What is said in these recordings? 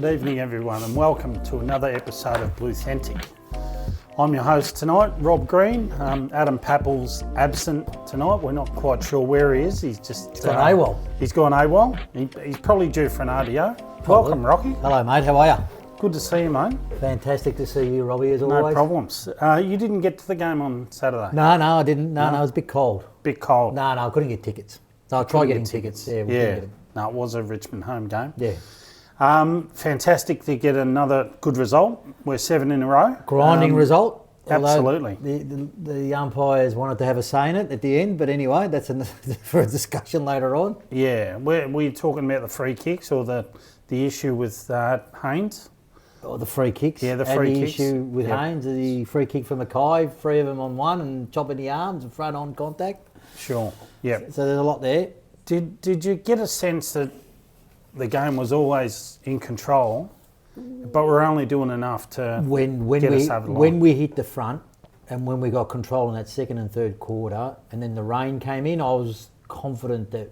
Good evening everyone and welcome to another episode of Bluethentic. I'm your host tonight, Rob Green. Adam Papple's absent tonight. We're not quite sure where he is. He's gone AWOL. He's gone AWOL. He's probably due for an RDO. Welcome, Rocky. Hello mate, how are you? Good to see you, mate. Fantastic to see you, Robbie, as always. No problems. You didn't get to the game on Saturday? No, I didn't. No, it was a bit cold. Bit cold? No, I couldn't get tickets. So I tried getting tickets. Yeah, we couldn't get them. No, it was a Richmond home game. Yeah. Fantastic to get another good result. We're 7 in a row. Grinding result. Absolutely. The umpires wanted to have a say in it at the end, but anyway, that's for a discussion later on. Yeah, we're talking about the free kicks or the issue with Haynes. Or the free kicks. Yeah, the free kicks. The issue with Haynes, the free kick for Mackay, 3 of them on one and chopping the arms and front on contact. Sure, yeah. So there's a lot there. Did you get a sense that the game was always in control, but we're only doing enough to get us over the line? When we hit the front and when we got control in that second and third quarter and then the rain came in, I was confident that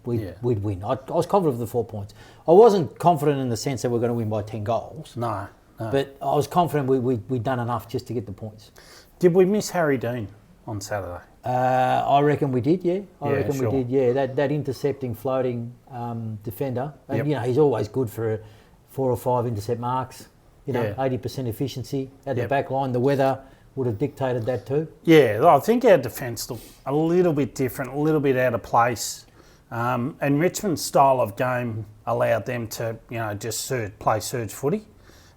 we'd win. I was confident of the 4 points. I wasn't confident in the sense that we're going to win by 10 goals. No. But I was confident we'd done enough just to get the points. Did we miss Harry Dean on Saturday? I reckon we did, yeah. We did, yeah. That intercepting, floating defender. And, he's always good for 4 or 5 intercept marks. 80% efficiency at the back line. The weather would have dictated that too. Yeah, I think our defence looked a little bit different, a little bit out of place. And Richmond's style of game allowed them to, just play surge footy.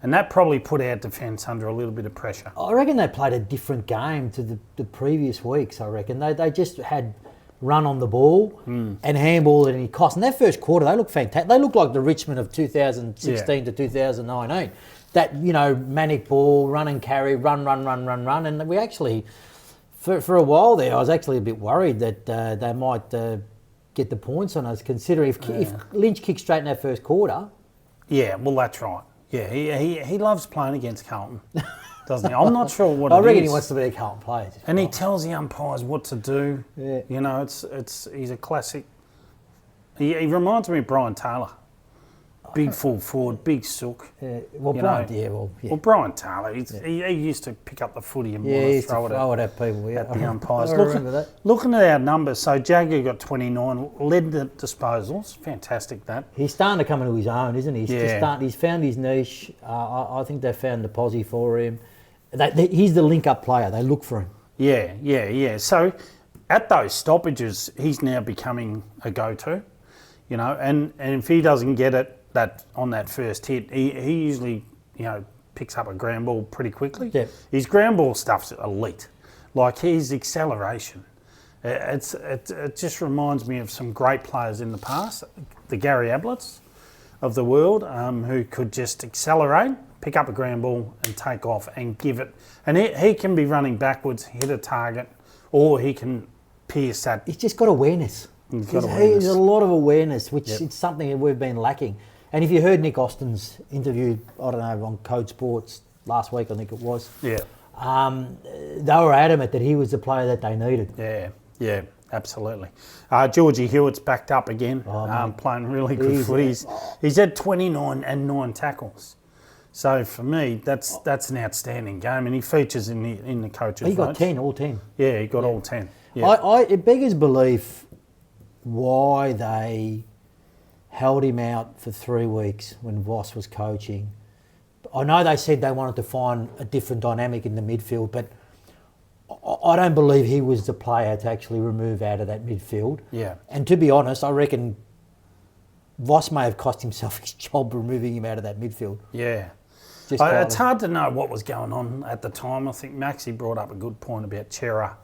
And that probably put our defence under a little bit of pressure. I reckon they played a different game to the previous weeks, I reckon. They just had run on the ball and handball at any cost. And that first quarter, they looked fantastic. They looked like the Richmond of 2016 to 2019. That, manic ball, run and carry, run. And we actually, for a while there, I was actually a bit worried that they might get the points on us, considering if Lynch kicked straight in that first quarter. Yeah, well, that's right. Yeah, he loves playing against Carlton, doesn't he? I'm not sure what it is. I reckon he wants to be a Carlton player. And he tells the umpires what to do. Yeah. He's a classic. He reminds me of Brian Taylor. Big full forward, big sook. Well, Brian Taylor, he used to pick up the footy and throw it at people. Yeah, at the umpires. Looking at our numbers, so Jagger got 29, led the disposals. Fantastic that. He's starting to come into his own, isn't he? He's found his niche. I think they've found the posse for him. He's the link-up player. They look for him. Yeah. So at those stoppages, he's now becoming a go-to. And if he doesn't get it on that first hit, he usually, picks up a ground ball pretty quickly. Yeah. His ground ball stuff's elite. Like his acceleration. It just reminds me of some great players in the past, the Gary Abletts of the world, who could just accelerate, pick up a ground ball and take off and give it. And he can be running backwards, hit a target, or he can pierce that. He's just got awareness. He's a lot of awareness, which is something that we've been lacking. And if you heard Nick Austin's interview, I don't know, on Code Sports last week, I think it was. Yeah. They were adamant that he was the player that they needed. Yeah, absolutely. Georgie Hewitt's backed up again, playing really good footy. He's had 29 and 9 tackles. So for me, that's an outstanding game, and he features in the coaches' He got votes. 10, all 10. Yeah, he got all 10. Yeah. It beggars belief why they held him out for 3 weeks when Voss was coaching. I know they said they wanted to find a different dynamic in the midfield, but I don't believe he was the player to actually remove out of that midfield. Yeah. And to be honest, I reckon Voss may have cost himself his job removing him out of that midfield. Yeah. It's hard to know what was going on at the time. I think Maxie brought up a good point about Chera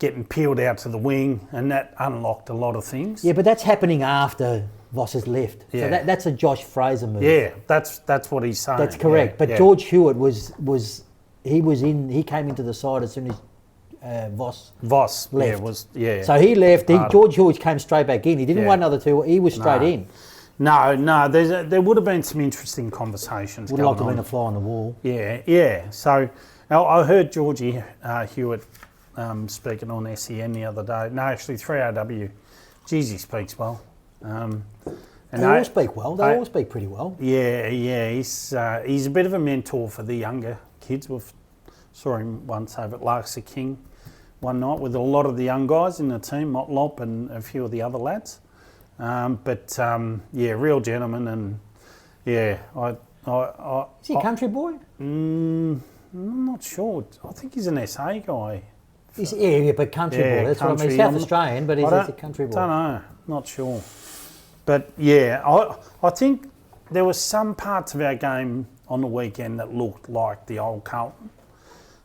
getting peeled out to the wing, and that unlocked a lot of things. Yeah, but that's happening after Voss has left. Yeah. So that's a Josh Fraser move. Yeah, that's what he's saying. That's correct. But George Hewitt he came into the side as soon as Voss left. So he left. George Hewitt came straight back in. He didn't wait another 2. He was straight in. No. There would have been some interesting conversations. Would like to have been a fly on the wall. Yeah. So I heard Georgie Hewitt speaking on SEN the other day. No, actually 3RW. Geez, he speaks well. And They all speak well. They all speak pretty well. Yeah. He's a bit of a mentor for the younger kids. We saw him once over at Lark's King one night with a lot of the young guys in the team, Motlop and a few of the other lads. Real gentleman, and yeah, Is he a country boy? I'm not sure. I think he's an SA guy. But country boy. That's what I mean. South Australian, but he's a country boy. Don't know. Not sure. But yeah, I think there were some parts of our game on the weekend that looked like the old Carlton.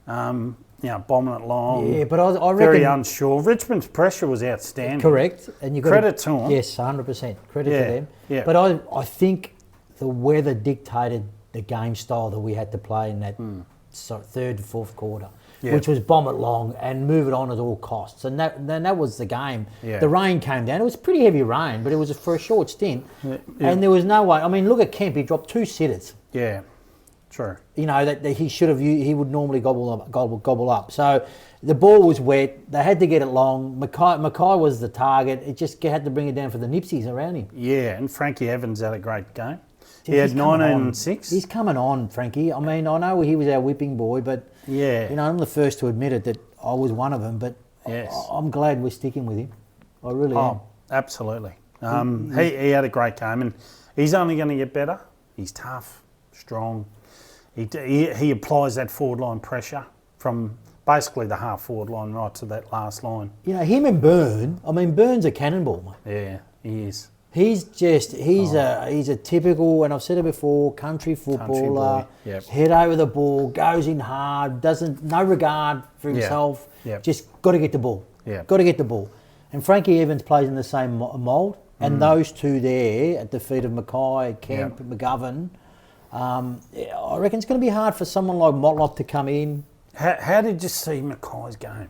Bombing it long. Yeah, but I reckon... Very unsure. Richmond's pressure was outstanding. Correct. And you got credit to them. Yes, 100%. Credit to them. Yeah. But I think the weather dictated the game style that we had to play in that third to fourth quarter, which was bomb it long and move it on at all costs. And that was the game. Yeah. The rain came down. It was pretty heavy rain, but it was for a short stint. Yeah. And there was no way. I mean, look at Kemp. He dropped 2 sitters. Yeah. True. You know, that he should have. He would normally gobble up. So the ball was wet. They had to get it long. Mackay was the target. It just had to bring it down for the nipsies around him. Yeah, and Frankie Evans had a great game. He had 19 and 6. He's coming on, Frankie. I mean, I know he was our whipping boy, but I'm the first to admit it that I was one of them. But yes. I'm glad we're sticking with him. I really am. Absolutely. He had a great game, and he's only going to get better. He's tough, strong. He applies that forward line pressure from basically the half forward line right to that last line. You know, him and Byrne. I mean, Byrne's a cannonball. Yeah, he is. He's a typical, and I've said it before, country footballer. Head over the ball, goes in hard, no regard for himself. Just got to get the ball. Got to get the ball. And Frankie Evans plays in the same mould. And those two there at the feet of Mackay, Kemp, McGovern. I reckon it's going to be hard for someone like Motlop to come in. How did you see Mackay's game?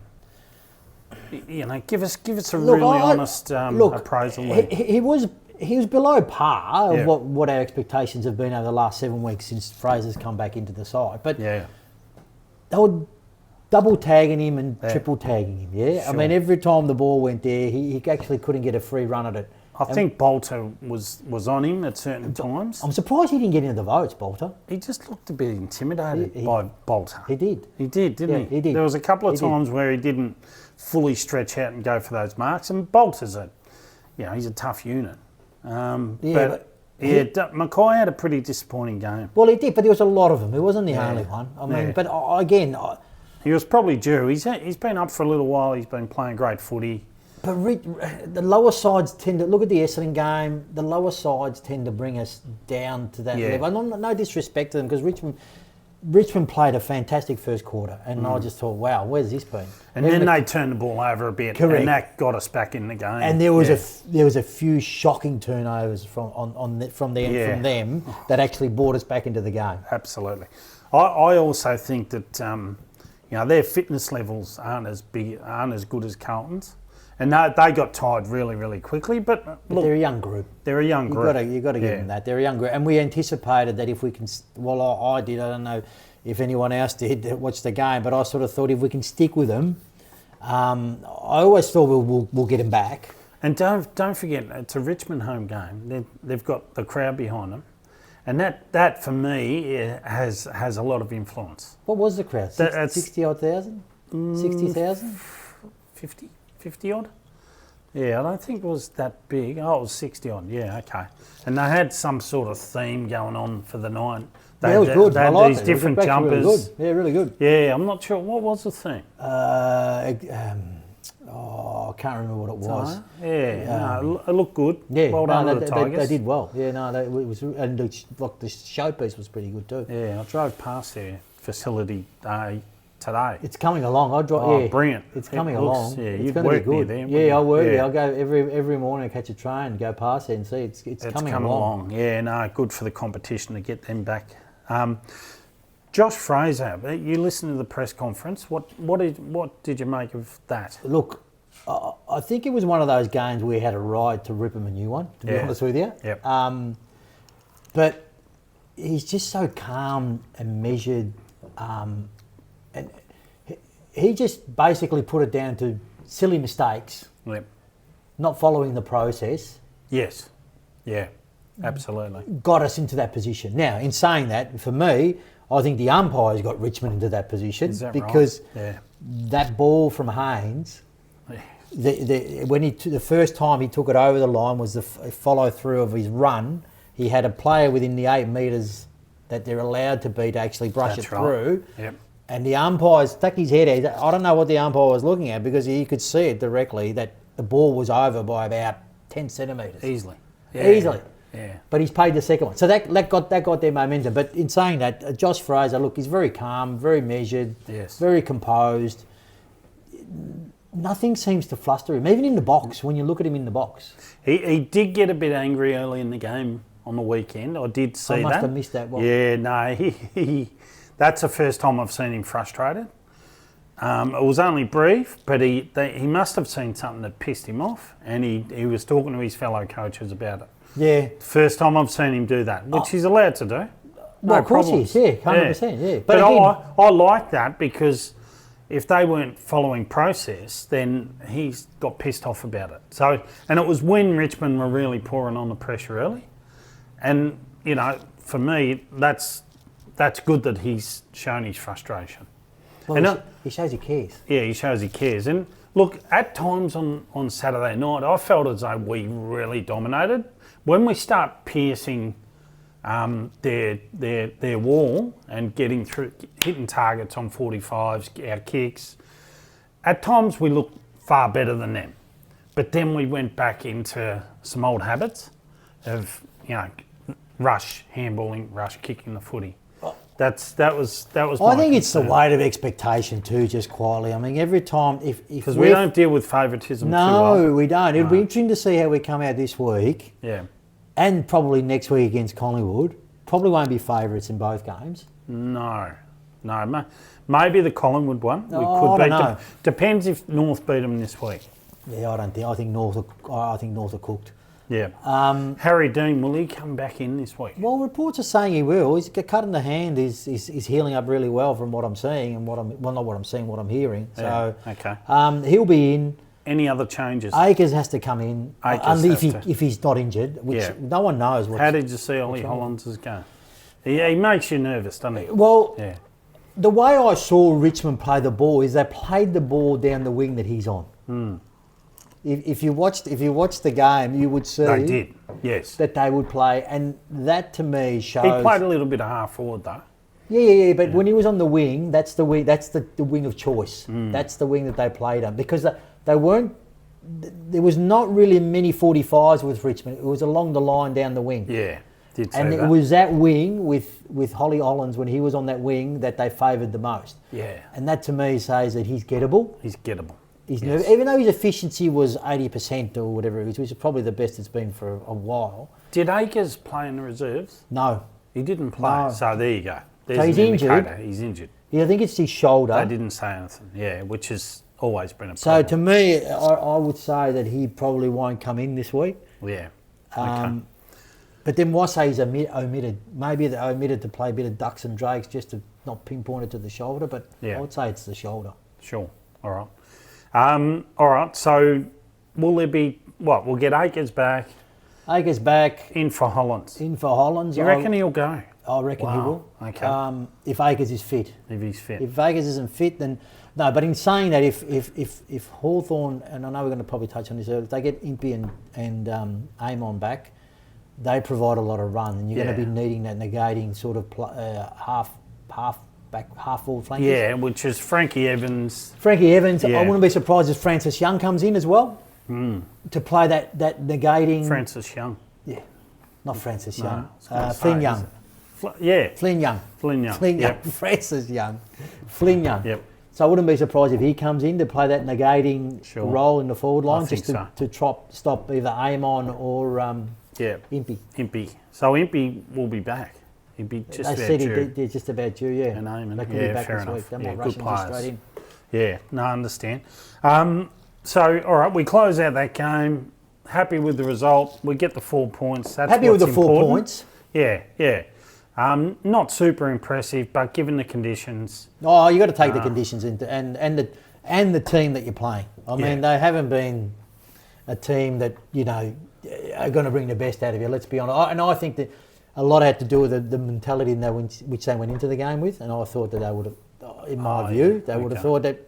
You know, give us a really honest appraisal. He was below par of what our expectations have been over the last 7 weeks since Fraser's come back into the side. But they were double tagging him and triple tagging him. Yeah, sure. I mean, every time the ball went there, he actually couldn't get a free run at it. I think Bolter was on him at certain times. I'm surprised he didn't get into the votes, Bolter. He just looked a bit intimidated by Bolter. He did. He did, didn't he? He did. There was a couple of times where he didn't fully stretch out and go for those marks. And Bolter's he's a tough unit. Mackay had a pretty disappointing game. Well, he did, but there was a lot of them. He wasn't the only one. I mean, but again... he was probably due. He's been up for a little while. He's been playing great footy. But the lower sides tend to... Look at the Essendon game. The lower sides tend to bring us down to that level. No disrespect to them, because Richmond played a fantastic first quarter, and I just thought, wow, where's this been? And then they turned the ball over a bit, and that got us back in the game. And there was a few shocking turnovers from them that actually brought us back into the game. Absolutely. I also think that their fitness levels aren't as good as Carlton's. And they got tired really, really quickly. But look, they're a young group. You've got to give them that. They're a young group. And we anticipated that if we can... Well, I did. I don't know if anyone else did that watched the game, but I sort of thought if we can stick with them, I always thought we'll get them back. And don't forget, it's a Richmond home game. They've got the crowd behind them. And that for me, has a lot of influence. What was the crowd? 60-odd thousand? 60,000? 50 odd? Yeah, I don't think it was that big. Oh, it was 60 odd. Yeah, okay. And they had some sort of theme going on for the night. It was good. They had these different jumpers. Really good. Yeah, really good. Yeah, I'm not sure. What was the theme? I can't remember what it was. It looked good. Yeah, well done to the Tigers. They did well. Yeah, and the showpiece was pretty good too. Yeah, I drove past their facility today. It's coming along. Brilliant. It's coming along. Yeah, it's you'd work near there. I work there. I'll go every morning and catch a train and go past there and see. It's coming along. Yeah, no, good for the competition to get them back. Josh Fraser, you listened to the press conference. What did you make of that? Look, I think it was one of those games where we had a ride to rip him a new one, to be honest with you. Yep. But he's just so calm and measured. And he just basically put it down to silly mistakes, not following the process. Yes, yeah. Absolutely. got us into that position. Now, in saying that, for me, I think the umpires got Richmond into that position Is that because right? Yeah. that ball from Haynes, Yeah. the first time he took it over the line was the follow through of his run. He had a player within the 8 metres that they're allowed to be to actually brush That's it right. through. Yep. And the umpire stuck his head out. I don't know what the umpire was looking at because he could see it directly that the ball was over by about 10 centimetres. Easily. Easily. Yeah. But he's paid the second one. So that got their momentum. But in saying that, Josh Fraser, look, he's very calm, very measured, Yes. very composed. Nothing seems to fluster him, even in the box, when you look at him in the box. He did get a bit angry early in the game on the weekend. I did see that. I must have missed that one. Yeah, no, he that's the first time I've seen him frustrated. It was only brief, but he must have seen something that pissed him off, and he was talking to his fellow coaches about it. Yeah. First time I've seen him do that, which he's allowed to do. Well, of course he is, yeah, 100%, yeah. But again, I like that because if they weren't following process, then he's got pissed off about it. So, and it was when Richmond were really pouring on the pressure early. And, you know, for me, that's good that he's shown his frustration. well, and he shows he cares. Yeah, he shows he cares. And look, at times on Saturday night, I felt as though we really dominated. When we start piercing their wall and getting through, hitting targets on 45s, our kicks, at times we looked far better than them. But then we went back into some old habits of, you know, rush handballing, rush kicking the footy. That was. I think it's the weight of expectation too, just quietly. I mean, every time because we don't deal with favouritism. too No, well. we don't. It'll be interesting to see how we come out this week. Yeah. And probably next week against Collingwood. Probably won't be favourites in both games. No. Maybe the Collingwood one. We Oh, could I beat don't know. them. Depends if North beat them this week. Yeah, I don't think. I think North are cooked. Yeah. Harry Dean, will he come back in this week? Well, reports are saying he will. He's got cut in the hand. Is healing up really well from what I'm seeing and what I'm hearing. So okay. He'll be in. Any other changes? Akers has to come in, if he's not injured, which no one knows. How did you see Ollie Hollands' go? He makes you nervous, doesn't he? Well, yeah. The way I saw Richmond play the ball is they played the ball down the wing that he's on. If you watched the game, you would see They did, yes. that they would play, and that to me shows He played a little bit of half forward though. Yeah. But when he was on the wing, that's the wing. That's the wing of choice. That's the wing that they played on because they weren't. There was not really many 45s with Richmond. It was along the line down the wing. Yeah, did say and that. it was that wing with Holly Hollands when he was on that wing that they favoured the most. Yeah. And that to me says that he's gettable. He's gettable. He's nervous. Even though his efficiency was 80% or whatever it was, which is probably the best it's been for a while. Did Akers play in the reserves? No. He didn't play. No. So there you go. There's So he's an injured. indicator. He's injured. Yeah, I think it's his shoulder. They didn't say anything. Yeah, which has always been a So problem. to me, I would say that he probably won't come in this week. Yeah. Okay. But then why say he's omitted? Maybe they omitted to play a bit of ducks and drakes just to not pinpoint it to the shoulder, but I would say it's the shoulder. Sure. All right. All right. So will there be what? We'll get Akers back. Akers back. In for Hollands. In for Hollands. You reckon he'll go? I reckon he will. Okay. If Akers is fit. If he's fit. If Akers isn't fit, then no. But in saying that, if Hawthorn, and I know we're going to probably touch on this earlier, if they get Impey and Amon back, they provide a lot of run, and you're going to be needing that negating sort of half forward flankers. Yeah, which is Frankie Evans. Frankie Evans. I wouldn't be surprised if Francis Young comes in as well to play that negating. Francis Young. Yeah, not Francis Young. No, Flynn Young. Flynn Young. Flynn Young. Francis Young. Flynn Young. Yep. So I wouldn't be surprised if he comes in to play that negating role in the forward line, just to stop either Amon or Impey. Impey. So Impey will be back. He'd be just they about said due. He's just about due, yeah. And Amon. They could be back fair this enough. week. They might Good rush him players. straight in. Yeah, no, I understand. So, all right, we close out that game. Happy with the result. We get the 4 points. That's Happy with the 4 important. points. Yeah. Not super impressive, but given the conditions. Oh, you got to take the conditions into and the team that you're playing. I mean, they haven't been a team that are going to bring the best out of you. Let's be honest. And I think that a lot had to do with the mentality which they went into the game with. And I thought that they would have, in my view, they would have thought that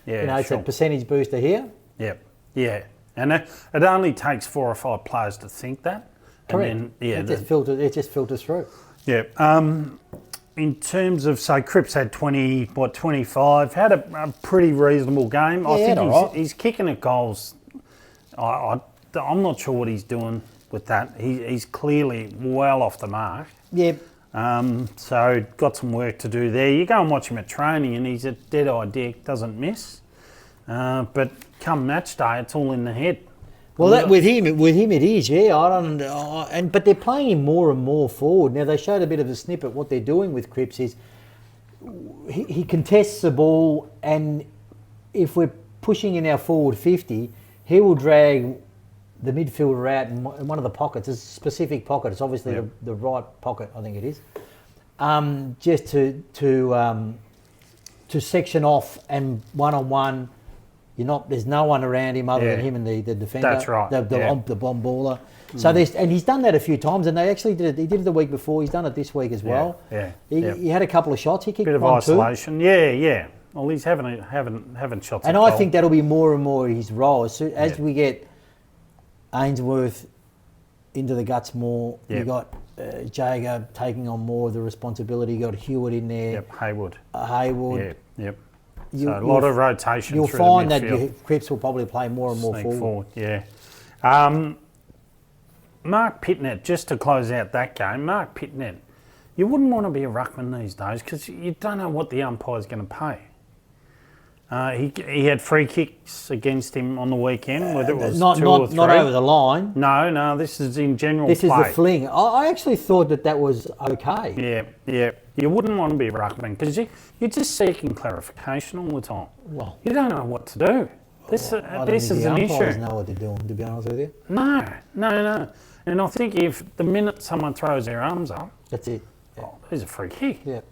it's a percentage booster here. Yep. Yeah. And it only takes 4 or 5 players to think that. Correct. And then, it just filters through. Yeah. In terms of, so Cripps had 25, had a pretty reasonable game. I think he's kicking at goals. I'm not sure what he's doing with that. He's clearly well off the mark. Yep. So got some work to do there. You go and watch him at training and he's a dead-eye dick, doesn't miss. But come match day, it's all in the head. Well, with him it is, yeah. But they're playing him more and more forward. Now, they showed a bit of a snippet. What they're doing with Cripps is he contests the ball, and if we're pushing in our forward 50, he will drag the midfielder out in one of the pockets. It's a specific pocket. It's obviously the right pocket, I think it is. Just to section off and one-on-one. There's no one around him other than him and the defender. That's right. The bomb baller. So and he's done that a few times, and they actually did it. He did it the week before. He's done it this week as well. Yeah. He had a couple of shots. He kicked bit of one, isolation. Two. Yeah. Well, he's having shots. And I think that'll be more and more his role as we get Ainsworth into the guts more. You got Jager taking on more of the responsibility. You got Hewitt in there. Yep. Haywood. Yep. So a lot of rotation. You'll find that Cripps will probably play more and more forward. Yeah. Mark Pitnet, just to close out that game, Mark Pitnet, you wouldn't want to be a ruckman these days because you don't know what the umpire's going to pay. He had free kicks against him on the weekend, whether it was not 2 or 3. Not over the line. No, this is in general This play. is the fling. I actually thought that was okay. Yeah. You wouldn't want to be a ruckman because you're just seeking clarification all the time. Well, you don't know what to do. This is an issue. The umpires know what they're doing, to be honest with you. No. And I think if the minute someone throws their arms up, that's it. There's a free kick. Yeah.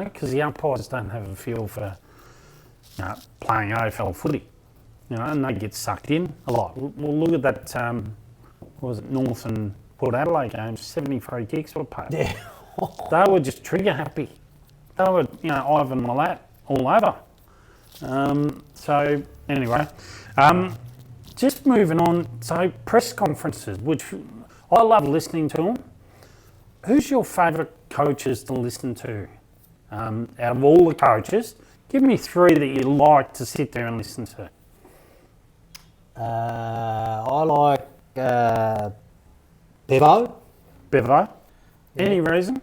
Because the umpires don't have a feel for playing AFL footy. And they get sucked in a lot. Well, look at that. Was it North and Port Adelaide games? 70 free kicks were paid. Yeah. They were just trigger happy. They were, Ivan Milat all over. So anyway, just moving on. So press conferences, which I love listening to them. Who's your favourite coaches to listen to? Out of all the coaches, give me 3 that you like to sit there and listen to. I like Bevo. Bevo. Any reason?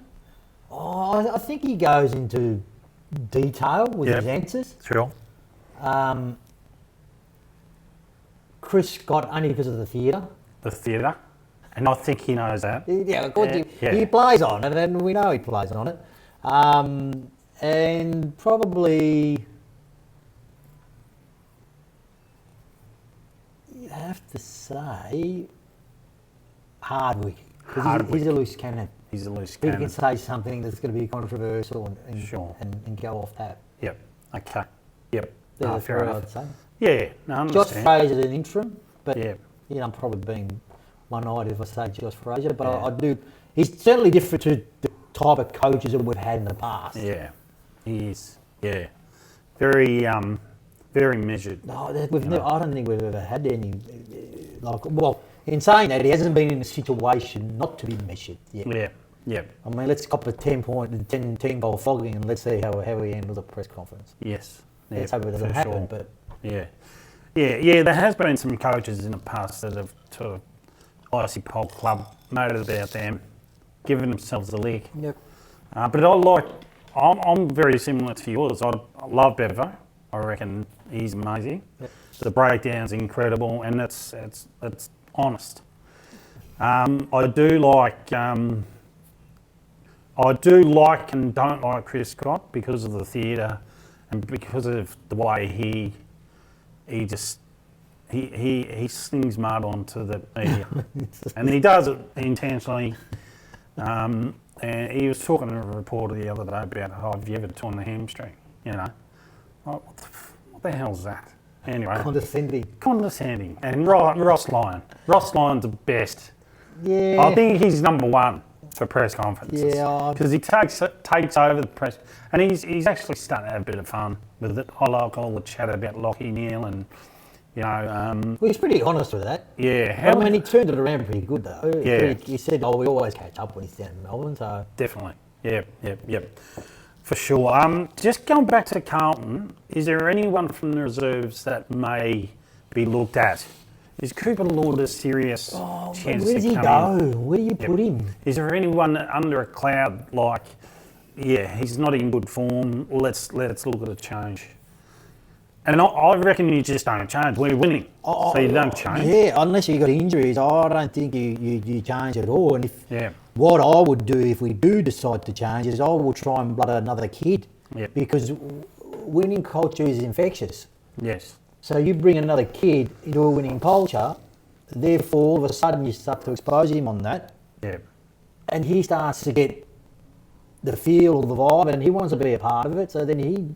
I think he goes into detail with his answers. Sure. Chris Scott, only because of the theatre. The theatre. And I think he knows that. He plays on it, and we know he plays on it. And probably, you have to say, Hardwick. Because he's a loose cannon. He's a loose cannon. cannon. He can say something that's going to be controversial and go off that. Yep. Okay. Yep. There's fair enough. I'd say. Yeah. No, I understand. Josh Fraser's an interim, but yeah. I'm probably being one-eyed if I say Josh Fraser, but I do. He's certainly different to the type of coaches that we've had in the past. Yeah, he is. Yeah, very, very measured. No, I don't think we've ever had any. In saying that, he hasn't been in a situation not to be measured yet. Yeah. I mean, let's cop a 10 goal flogging and let's see how he handles a press conference. Yes. Let's hope it doesn't happen. But yeah. There has been some coaches in the past that have sort of icy pole club made it about them, giving themselves a lick. Yep. But I'm very similar to yours. I love Bevo. I reckon he's amazing. Yep. The breakdown's incredible, and it's honest. I do like and don't like Chris Scott because of the theatre and because of the way he slings mud onto the media, and he does it intentionally. And he was talking to a reporter the other day about, have you ever torn the hamstring? What the hell's that? Anyway, Condescending. And Ross Lyon. Ross Lyon's the best. Yeah. I think he's number one for press conferences. Yeah. Because he takes over the press, and he's actually starting to have a bit of fun with it. I like all the chat about Lockie Neal and, you know. Well, he's pretty honest with that. Yeah. I mean, he turned it around pretty good, though. Yeah. He said, we always catch up when he's down in Melbourne, so... Definitely. Yep. For sure. Just going back to Carlton, is there anyone from the reserves that may be looked at? Is Cooper Lord a serious chance where does to he come go? in? Where do you put him? Is there anyone under a cloud like, he's not in good form, let's look at a change? And I reckon you just don't change. We're winning, so you don't change. Yeah, unless you got injuries, I don't think you change at all. And what I would do if we do decide to change is I will try and blood another kid. Yep. Because winning culture is infectious. Yes. So you bring another kid into a winning culture, therefore all of a sudden you start to expose him on that. Yeah. And he starts to get the feel, the vibe, and he wants to be a part of it. So then he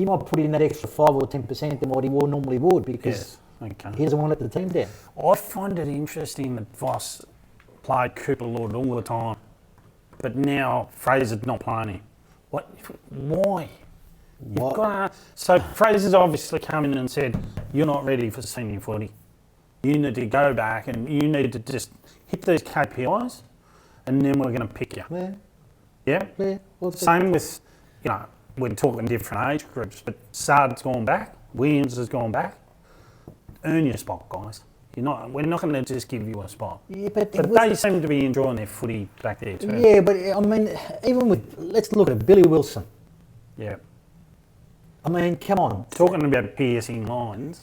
might put in that extra 5 or 10% than what he normally would because he doesn't want to let the team down. I find it interesting that Voss played Cooper Lord all the time, but now Fraser's not playing him. Why? So Fraser's obviously come in and said, you're not ready for senior footy. You need to go back and you need to just hit these KPIs and then we're going to pick you. Yeah? Well, same with, we're talking different age groups, but Sard's gone back, Williams has gone back. Earn your spot, guys. We're not going to just give you a spot. Yeah, but they seem to be enjoying their footy back there too. Yeah, but I mean, let's look at Billy Wilson. Yeah. I mean, come on. Talking about piercing lines.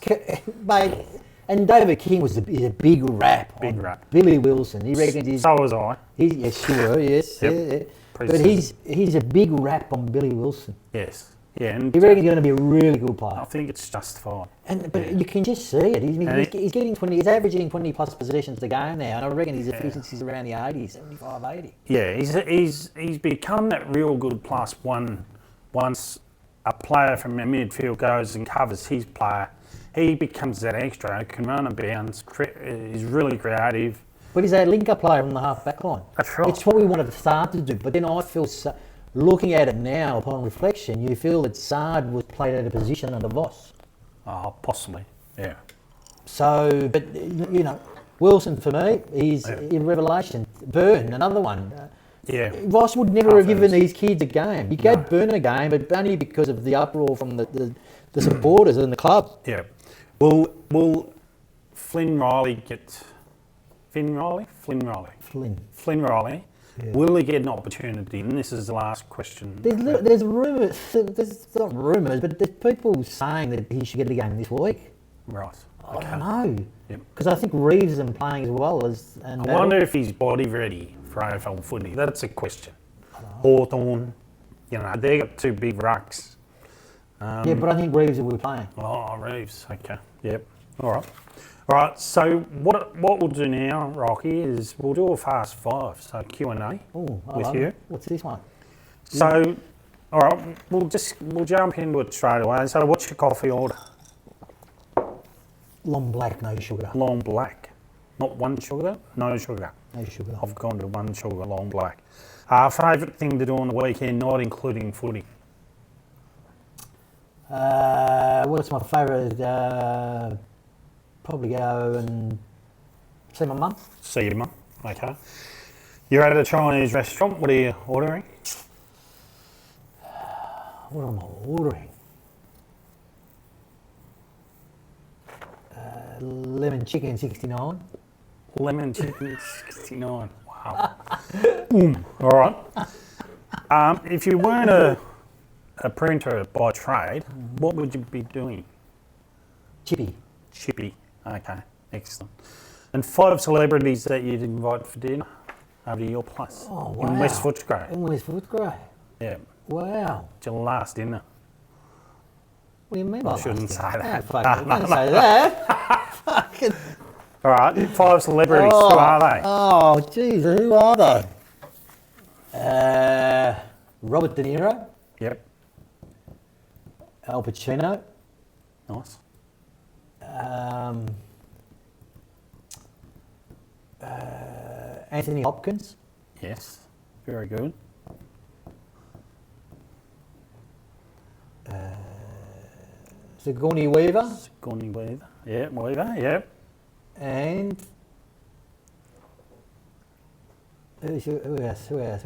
Mate, and David King is a big rap. Big rap. Billy Wilson. He reckons he's... So was I. Yes. Yep. Yeah. But he's a big rap on Billy Wilson. Yes. Yeah. And he reckons he's going to be a really good player. I think it's justified. But you can just see it. He's getting 20. He's averaging 20 plus possessions a game now, and I reckon his efficiency's around the 80, 75, 80. Yeah, he's become that real good plus one. Once a player from a midfield goes and covers his player, he becomes that extra. Can run and bounce. He's really creative. But he's a link-up player from the half-back line. That's right. It's what we wanted to start to do. But then I feel, looking at it now, upon reflection, you feel that Sard was played at a position under Voss. Oh, possibly, yeah. So, but, Wilson for me, he's a revelation. Burn, another one. Yeah. Voss would never have given these kids a game. He gave Burn a game, but only because of the uproar from the supporters and the club. Yeah. Will Flynn Riley get... Flynn Riley. Yeah. Will he get an opportunity? And this is the last question. There's rumours, there's not rumours, but there's people saying that he should get a game this week. Right. Okay. I don't know. Because I think Reeves isn't playing as well as... I wonder if he's body ready for AFL footy. That's a question. Hawthorn, they got 2 big rucks. Yeah, but I think Reeves will be playing. Oh, Reeves. Okay. Yep. All right. So what we'll do now, Rocky, is we'll do a fast 5. So Q&A with you. What's this one? So, all right, we'll jump into it straight away. So what's your coffee order? Long black, no sugar. Long black. Not one sugar? No sugar. No sugar. I've gone to one sugar, long black. Favourite thing to do on the weekend, not including footy? What's my favourite? Probably go and see my mum. See your mum, okay. You're at a Chinese restaurant, what are you ordering? What am I ordering? Lemon chicken 69. Lemon chicken 69, wow. All right. If you weren't a printer by trade, what would you be doing? Chippy. Okay, excellent. And 5 celebrities that you'd invite for dinner over to your place. Oh, wow. In West Footscray. In West Footscray? Yeah. Wow. It's your last dinner. What do you mean by I shouldn't say that. Don't say that. Fucking... All right, 5 celebrities, who are they? Oh, jeez, who are they? Robert De Niro. Yep. Al Pacino. Nice. Anthony Hopkins. Yes, very good. Sigourney Weaver. Sigourney Weaver. Yeah, Weaver, yep. And who else? Yeah,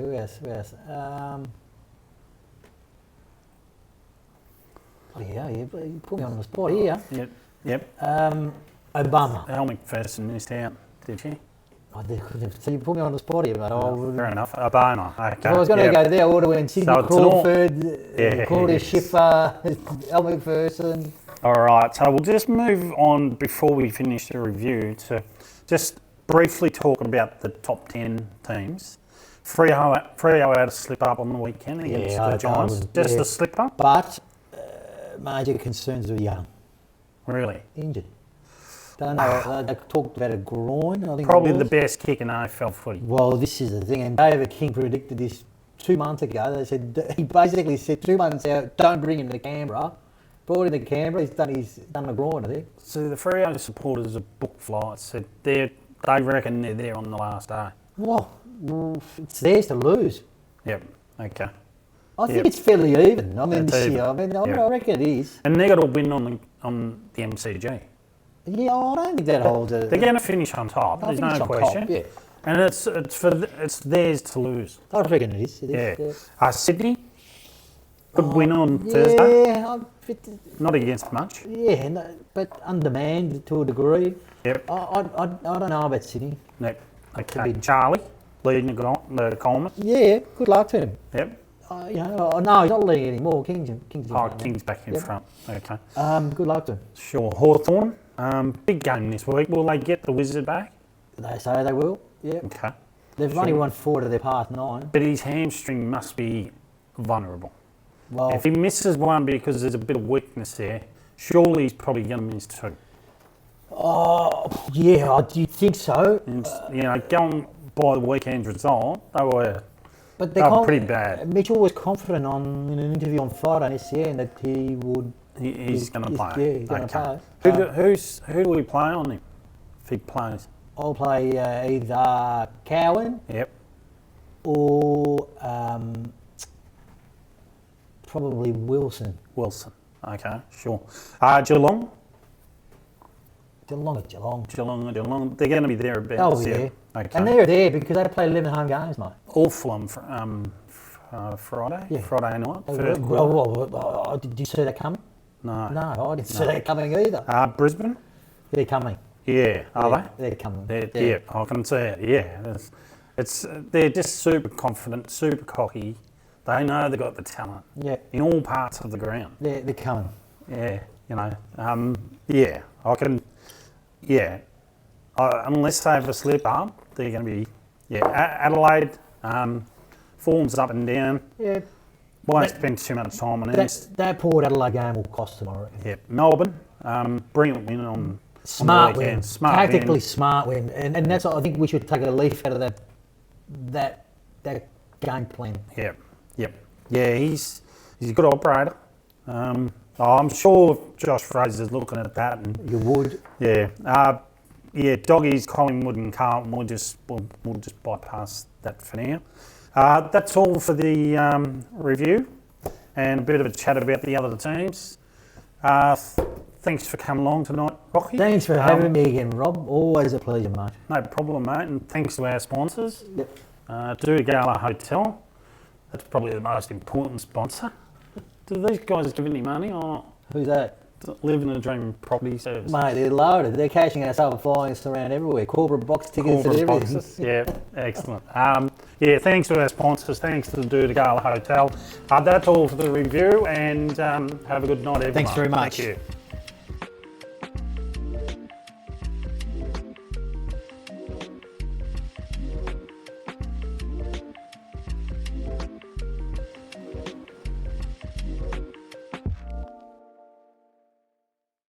you put me on the spot here. Yep. Obama. Al McPherson missed out, did she? So you put me on the spot here, mate. Fair enough. Obama. Okay. If I was going to go there, I would have went Sidney So it's Crawford, Claudia Schiffer, Al McPherson. All right, so we'll just move on before we finish the review to just briefly talk about the top 10 teams. Freo had a slip up on the weekend against the Giants. Just a slip up? But major concerns with Young. Really? Injured. Don't know. They talked about a groin, I think. Probably the best kick in AFL footy. Well, this is the thing, and David King predicted this 2 months ago. They said he basically said 2 months out, don't bring him to Canberra. Brought him to Canberra. He's done a groin, I think. So the Freo supporters have booked flights. Said they reckon they're there on the last day. Well, it's theirs to lose. Yep. Okay. I think it's fairly even. I mean, this year. I reckon it is. And they got to win on the MCG. Yeah, I don't think that holds. They're going to finish on top. There's no question. Top, yeah. And it's theirs to lose. I reckon it is. Sydney could win on Thursday. Yeah, not against much. Yeah, no, but undermanned to a degree. Yep. I don't know about Sydney. No. Okay. Charlie leading the Coleman. Yeah, good luck to him. Yep. No, he's not leading anymore. King's back in front. Okay. Good luck to him. Sure. Hawthorn. Big game this week. Will they get the Wizard back? They say they will. Yeah. Okay. They've only won 4 to their past 9. But his hamstring must be vulnerable. Well, if he misses one because there's a bit of weakness there, surely he's probably going to miss 2. Oh, yeah, do you think so? And, going by the weekend's result, they were pretty bad. Mitchell was confident in an interview on Friday this year that he would. He's going to play. Yeah, he's going to play. Who do we play on him if he plays? I'll play either Cowan. Yep. Or probably Wilson. Okay, sure. Geelong. Geelong. They're going to be there about. Oh, yeah. Okay. And they're there because they play 11 home games, mate. All Fulham Friday. Yeah. Friday night. Did you see that coming? No, I didn't see that coming either. Brisbane. They're coming. Yeah, are they? They're coming. Yeah, I can see it. Yeah, they're just super confident, super cocky. They know they've got the talent. Yeah. In all parts of the ground. They're coming. Yeah, I can. Yeah, unless they have a slip up, they're going to be. Yeah, Adelaide, form's up and down. Yeah. Won't spend too much time on it. That Port Adelaide game will cost them, I reckon. Yeah, Melbourne, brilliant win on. Smart win. Tactically smart win. And that's what I think we should take a leaf out of that game plan. Yep. Yeah, he's a good operator. I'm sure Josh Fraser's looking at that. And you would. Yeah. Doggies, Collingwood and Carlton, we'll just bypass that for now. That's all for the review and a bit of a chat about the other teams. Thanks for coming along tonight, Rocky. Thanks for having me again, Rob. Always a pleasure, mate. No problem, mate. And thanks to our sponsors. Yep. Doutta Galla Hotel. That's probably the most important sponsor. Do these guys give any money or not? Who's that? Living a Dream Property Service. Mate, they're loaded. They're cashing us up and flying us around everywhere. Corporate box tickets and everything. Boxes. Yeah, excellent. Thanks to our sponsors. Thanks to the Doutta Galla Hotel. That's all for the review and have a good night, everyone. Thanks very much. Thank you.